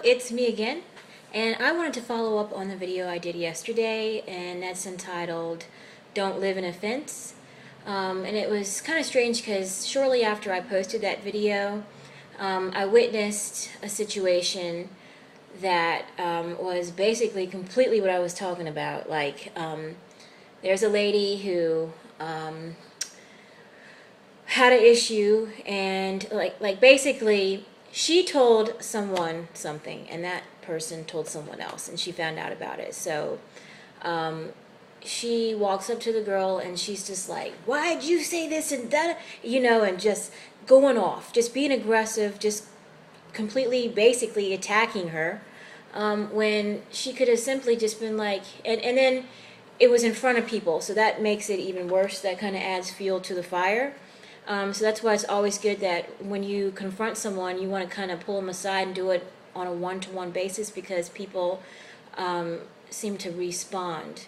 it's me again, and I wanted to follow up on the video I did yesterday, and that's entitled Don't Live in a Fence. And it was kind of strange because shortly after I posted that video, I witnessed a situation that was basically completely what I was talking about. There's a lady who had an issue, and basically she told someone something, and that person told someone else, and she found out about it. So she walks up to the girl, and she's just like, "Why'd you say this and that?" And just going off, just being aggressive, just completely, basically attacking her, when she could have simply just been like, and then it was in front of people, so that makes it even worse. That kind of adds fuel to the fire. So that's why it's always good that when you confront someone, you want to kind of pull them aside and do it on a one-to-one basis, because people seem to respond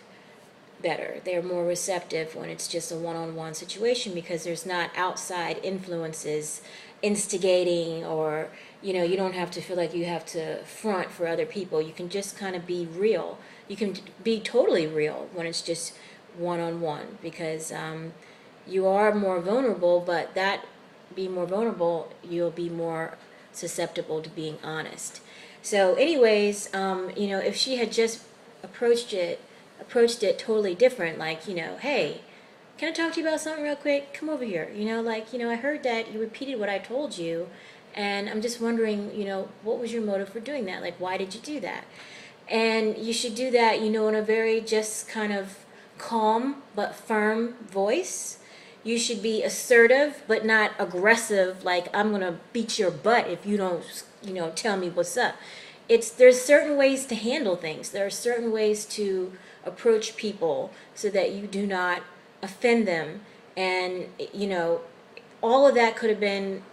better. They're more receptive when it's just a one-on-one situation, because there's not outside influences instigating, or you don't have to feel like you have to front for other people. You can just kind of be real. You can be totally real when it's just one-on-one, because you are more vulnerable, but being more vulnerable, you'll be more susceptible to being honest. So anyways, if she had just approached it totally different, like, "Hey, can I talk to you about something real quick? Come over here. I heard that you repeated what I told you, and I'm just wondering, what was your motive for doing that? Like, why did you do that?" And you should do that, in a very just kind of calm but firm voice. You should be assertive but not aggressive, like, "I'm going to beat your butt if you don't, tell me what's up." There's certain ways to handle things. There are certain ways to approach people so that you do not offend them. And, all of that could have been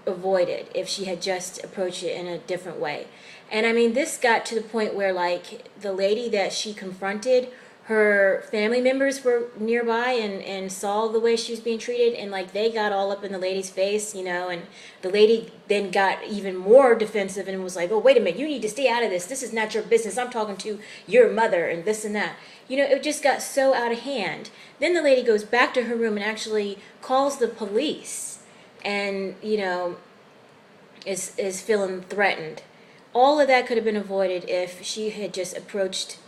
avoided if she had just approached it in a different way. And I mean, this got to the point where, like, the lady that she confronted, her family members were nearby and saw the way she was being treated, and like they got all up in the lady's face, and the lady then got even more defensive and was like, "Oh, wait a minute, you need to stay out of this. This is not your business. I'm talking to your mother," and this and that. It just got so out of hand. Then the lady goes back to her room and actually calls the police, and is feeling threatened. All of that could have been avoided if she had just approached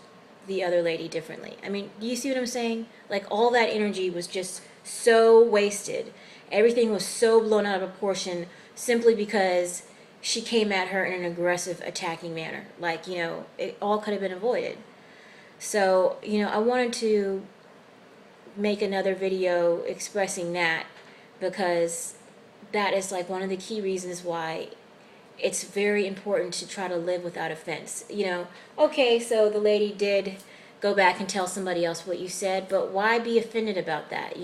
the other lady differently. I mean, do you see what I'm saying? Like, all that energy was just so wasted. Everything was so blown out of proportion simply because she came at her in an aggressive, attacking manner. Like, it all could have been avoided. So, I wanted to make another video expressing that, because that is like one of the key reasons why it's very important to try to live without offense. Okay, so the lady did go back and tell somebody else what you said, but why be offended about that?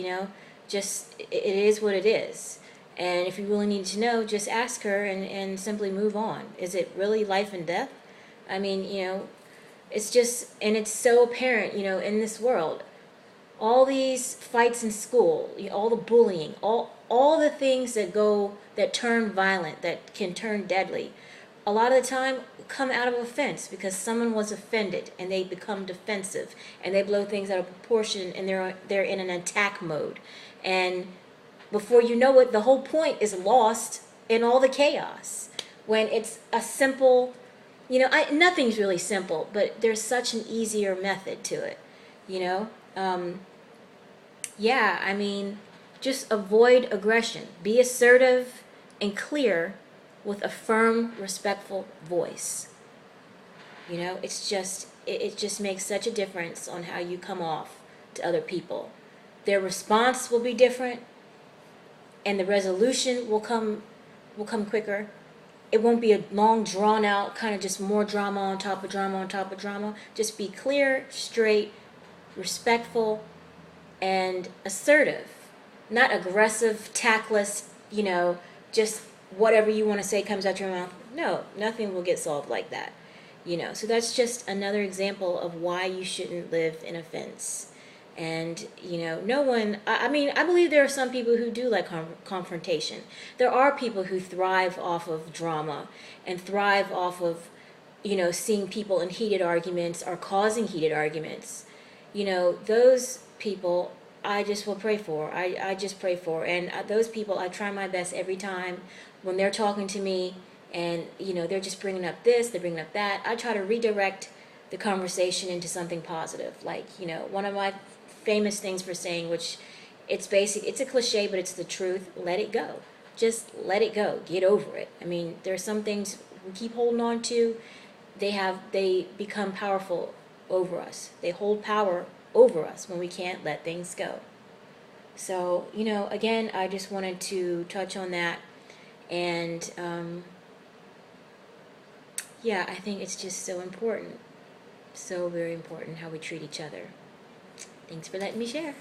Just, it is what it is. And if you really need to know, just ask her and simply move on. Is it really life and death? I mean, it's just, and it's so apparent, in this world. All these fights in school, all the bullying, all the things that turn violent, that can turn deadly, a lot of the time come out of offense, because someone was offended and they become defensive and they blow things out of proportion, and they're in an attack mode. And before you know it, the whole point is lost in all the chaos. When it's a simple, nothing's really simple, but there's such an easier method to it, yeah, I mean, just avoid aggression. Be assertive and clear with a firm, respectful voice. It's just, it just makes such a difference on how you come off to other people. Their response will be different, and the resolution will come quicker. It won't be a long, drawn out, kind of just more drama on top of drama on top of drama. Just be clear, straight, respectful, and assertive. Not aggressive, tactless, just whatever you want to say comes out your mouth. No, nothing will get solved like that. So that's just another example of why you shouldn't live in offense. And, no one, I mean, I believe there are some people who do like confrontation. There are people who thrive off of drama and thrive off of seeing people in heated arguments or causing heated arguments, those people I just will pray for. I just pray for. And those people, I try my best every time when they're talking to me and, they're just bringing up this, they're bringing up that. I try to redirect the conversation into something positive. Like, one of my famous things for saying, which it's a cliche, but it's the truth. Let it go. Just let it go. Get over it. I mean, there are some things we keep holding on to. They become powerful over us. They hold power over us when we can't let things go. So, again, I just wanted to touch on that. And, yeah, I think it's just so important. So very important how we treat each other. Thanks for letting me share.